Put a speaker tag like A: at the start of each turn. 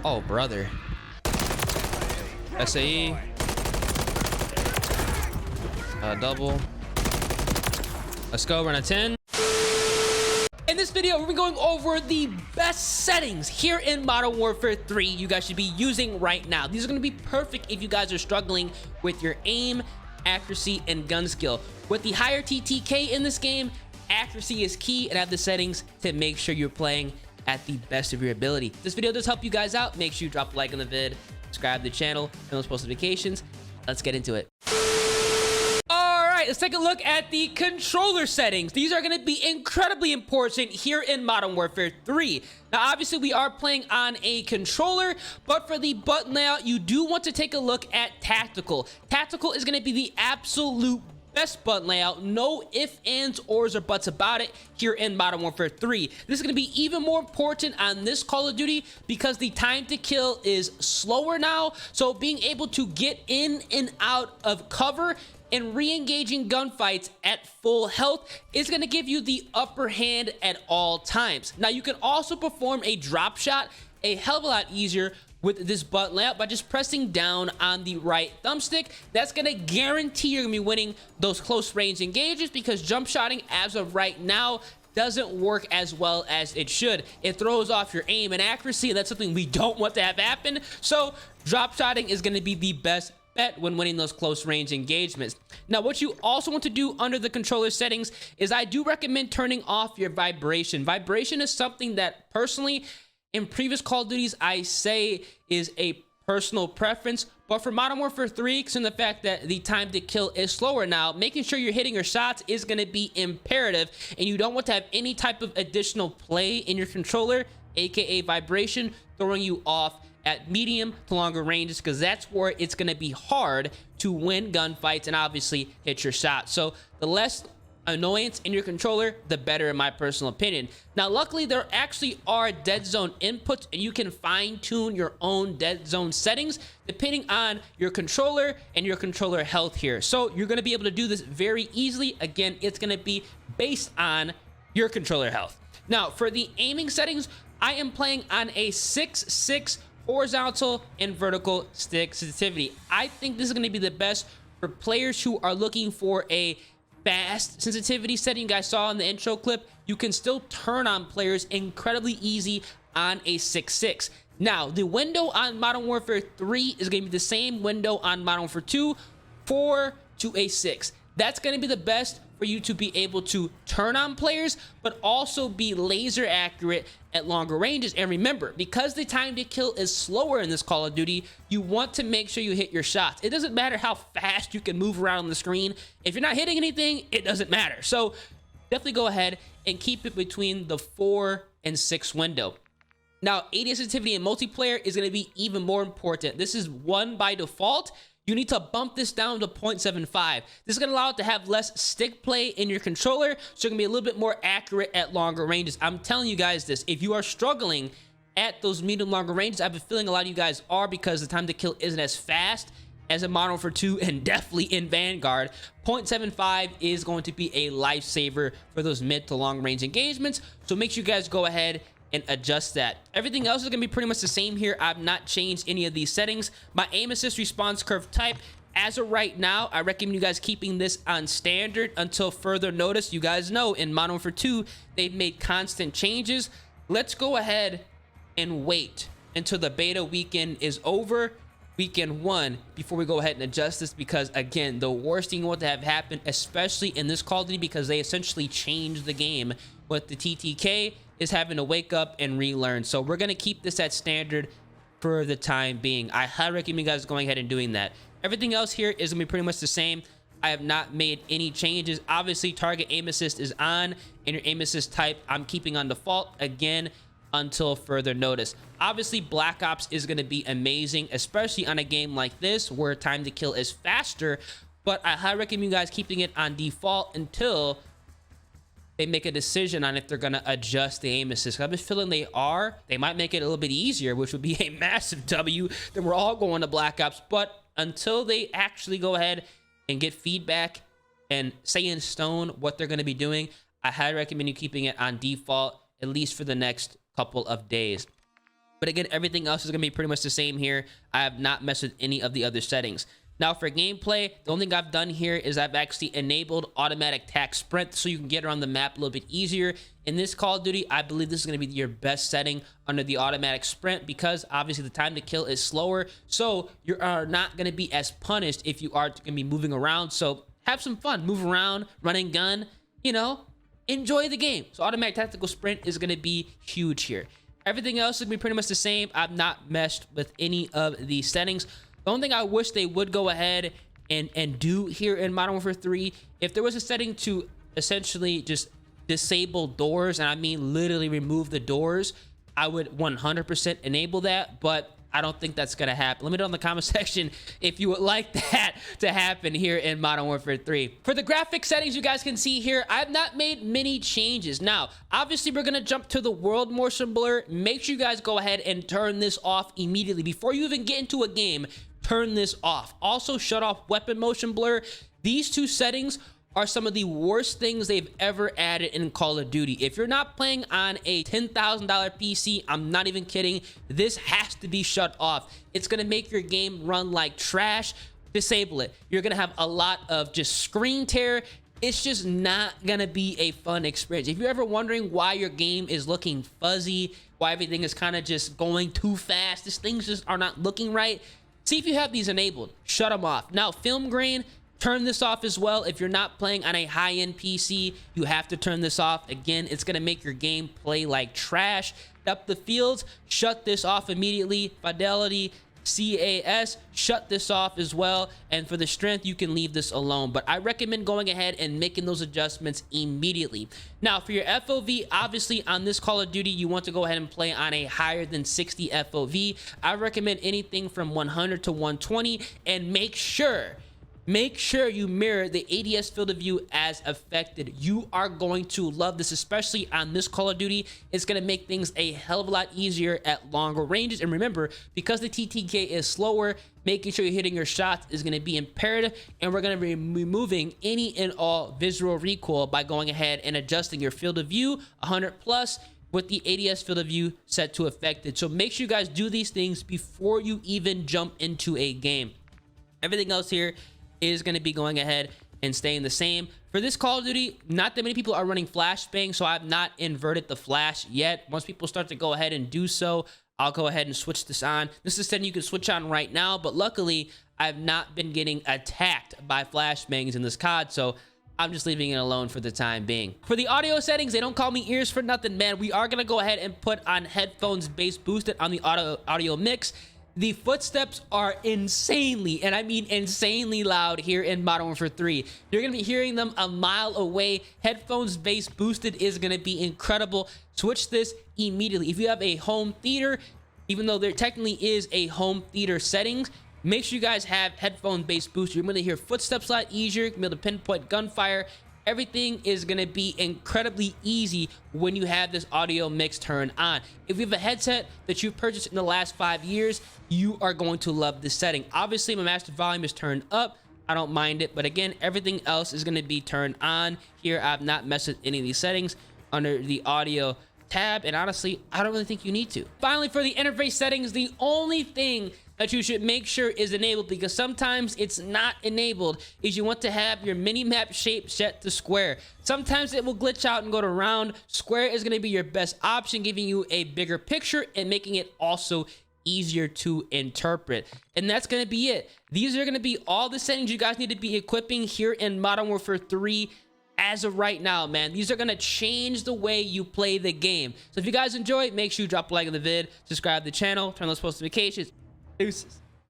A: Oh, brother. SAE. Double. Let's go. Run a 10. In this video, we're going over the best settings here in Modern Warfare 3 you guys should be using right now. These are going to be perfect if you guys are struggling with your aim, accuracy, and gun skill. With the higher TTK in this game, accuracy is key, and have the settings to make sure you're playing at the best of your ability. If this video does help you guys out, make sure you drop a like on the vid, subscribe to the channel, and those post notifications. Let's get into it. Let's take a look at the controller settings. These are going to be incredibly important here in Modern Warfare 3. Now, obviously, we are playing on a controller, but for the button layout, you do want to take a look at tactical. Tactical is going to be the absolute best button layout. No ifs, ands, ors, or buts about it here in Modern Warfare 3. This is going to be even more important on this Call of Duty because the time to kill is slower now. So being able to get in and out of cover and re-engaging gunfights at full health is going to give you the upper hand at all times. Now, you can also perform a drop shot a hell of a lot easier with this button layout by just pressing down on the right thumbstick. That's going to guarantee you're going to be winning those close range engages because jump shotting as of right now doesn't work as well as it should. It throws off your aim and accuracy, and that's something we don't want to have happen. So drop shotting is going to be the best bet when winning those close range engagements. Now, what you also want to do under the controller settings is I do recommend turning off your vibration. Vibration is something that personally in previous Call of Duties I say is a personal preference, but for Modern Warfare 3, because in the fact that the time to kill is slower now, making sure you're hitting your shots is going to be imperative, and you don't want to have any type of additional play in your controller, aka vibration, throwing you off at medium to longer ranges, because that's where it's going to be hard to win gunfights and obviously hit your shot. So the less annoyance in your controller, the better, in my personal opinion. Now, luckily, there actually are dead zone inputs, and you can fine-tune your own dead zone settings depending on your controller and your controller health here. So you're going to be able to do this very easily. Again, it's going to be based on your controller health. Now, for the aiming settings, I am playing on a 6.6 horizontal and vertical stick sensitivity. I think this is going to be the best for players who are looking for a fast sensitivity setting. You guys saw in the intro clip, you can still turn on players incredibly easy on a 6.6. Now, the window on Modern Warfare 3 is going to be the same window on Modern Warfare 2, 4 to a 6. That's going to be the best for you to be able to turn on players, but also be laser accurate at longer ranges. And remember, because the time to kill is slower in this Call of Duty, you want to make sure you hit your shots. It doesn't matter how fast you can move around on the screen. If you're not hitting anything, it doesn't matter. So definitely go ahead and keep it between the 4 and 6 window. Now, ADS sensitivity in multiplayer is going to be even more important. This is 1 by default. You need to bump this down to 0.75. This is going to allow it to have less stick play in your controller, so you're going to be a little bit more accurate at longer ranges. I'm telling you guys this. If you are struggling at those medium longer ranges, I have a feeling a lot of you guys are, because the time to kill isn't as fast as in Modern Warfare 2 and definitely in Vanguard. 0.75 is going to be a lifesaver for those mid to long range engagements, so make sure you guys go ahead and adjust that. Everything else is going to be pretty much the same here. I've not changed any of these settings. My aim assist response curve type, as of right now, I recommend you guys keeping this on standard until further notice. You guys know in Modern Warfare 2, they've made constant changes. Let's go ahead and wait until the beta weekend is over, weekend 1, before we go ahead and adjust this, because again, the worst thing you want to have happen, especially in this Call of Duty, because they essentially changed the game with the TTK, is having to wake up and relearn. So we're going to keep this at standard for the time being. I highly recommend you guys going ahead and doing that. Everything else here is going to be pretty much the same. I have not made any changes. Obviously, target aim assist is on, and your aim assist type I'm keeping on default, again, until further notice. Obviously, Black Ops is going to be amazing, especially on a game like this where time to kill is faster, but I highly recommend you guys keeping it on default until they make a decision on if they're going to adjust the aim assist. I've been feeling they are. They might make it a little bit easier, which would be a massive W. Then we're all going to Black Ops. But until they actually go ahead and get feedback and say in stone what they're going to be doing, I highly recommend you keeping it on default, at least for the next couple of days. But again, everything else is going to be pretty much the same here. I have not messed with any of the other settings. Now for gameplay, the only thing I've done here is I've actually enabled automatic tac sprint so you can get around the map a little bit easier. In this Call of Duty, I believe this is going to be your best setting under the automatic sprint because obviously the time to kill is slower. So you are not going to be as punished if you are going to be moving around. So have some fun, move around, running gun, you know, enjoy the game. So automatic tactical sprint is going to be huge here. Everything else is going to be pretty much the same. I've not messed with any of these settings. The only thing I wish they would go ahead and do here in Modern Warfare 3, if there was a setting to essentially just disable doors, and I mean literally remove the doors, I would 100% enable that, but I don't think that's going to happen. Let me know in the comment section if you would like that to happen here in Modern Warfare 3. For the graphic settings, you guys can see here, I've not made many changes. Now, obviously, we're going to jump to the world motion blur. Make sure you guys go ahead and turn this off immediately. Before you even get into a game, turn this off. Also, shut off weapon motion blur. These two settings are some of the worst things they've ever added in Call of Duty. If you're not playing on a $10,000 PC, I'm not even kidding, this has to be shut off. It's gonna make your game run like trash. Disable it. You're gonna have a lot of just screen tear. It's just not gonna be a fun experience. If you're ever wondering why your game is looking fuzzy, why everything is kind of just going too fast, these things just are not looking right, see if you have these enabled. Shut them off. Now, film grain, turn this off as well. If you're not playing on a high-end PC, you have to turn this off. Again, it's going to make your game play like trash. Depth of fields, shut this off immediately. Fidelity, CAS, shut this off as well. And for the strength, you can leave this alone. But I recommend going ahead and making those adjustments immediately. Now, for your FOV, obviously on this Call of Duty, you want to go ahead and play on a higher than 60 FOV. I recommend anything from 100 to 120, and make sure you mirror the ADS field of view as affected. You are going to love this, especially on this Call of Duty. It's going to make things a hell of a lot easier at longer ranges. And remember, because the TTK is slower, making sure you're hitting your shots is going to be imperative. And we're going to be removing any and all visual recoil by going ahead and adjusting your field of view 100 plus with the ADS field of view set to affected. So make sure you guys do these things before you even jump into a game. Everything else here is going to be going ahead and staying the same. For this Call of Duty, not that many people are running flashbang, so I've not inverted the flash yet. Once people start to go ahead and do so, I'll go ahead and switch this on. This is something you can switch on right now, but luckily, I've not been getting attacked by flashbangs in this COD, so I'm just leaving it alone for the time being. For the audio settings, they don't call me ears for nothing, man. We are going to go ahead and put on headphones bass boosted on the audio mix. The footsteps are insanely, and I mean insanely loud here in Modern Warfare 3. You're going to be hearing them a mile away. Headphones bass boosted is going to be incredible. Switch this immediately. If you have a home theater, even though there technically is a home theater settings, make sure you guys have headphone bass boosted. You're going to hear footsteps a lot easier. You're going to be able to pinpoint gunfire. Everything is going to be incredibly easy when you have this audio mix turned on. If you have a headset that you've purchased in the last 5 years, you are going to love this setting. Obviously, my master volume is turned up. I don't mind it, but again, everything else is going to be turned on. Here, I've not messed with any of these settings under the audio tab, and honestly, I don't really think you need to. Finally, for the interface settings, the only thing that you should make sure is enabled, because sometimes it's not enabled, is you want to have your mini map shape set to square. Sometimes it will glitch out and go to round. Square is going to be your best option, giving you a bigger picture and making it also easier to interpret. And that's going to be it. These are going to be all the settings you guys need to be equipping here in Modern Warfare 3 as of right now, man. These are going to change the way you play the game. So if you guys enjoy, make sure you drop a like on the vid, subscribe to the channel, turn on those post notifications. Deuces.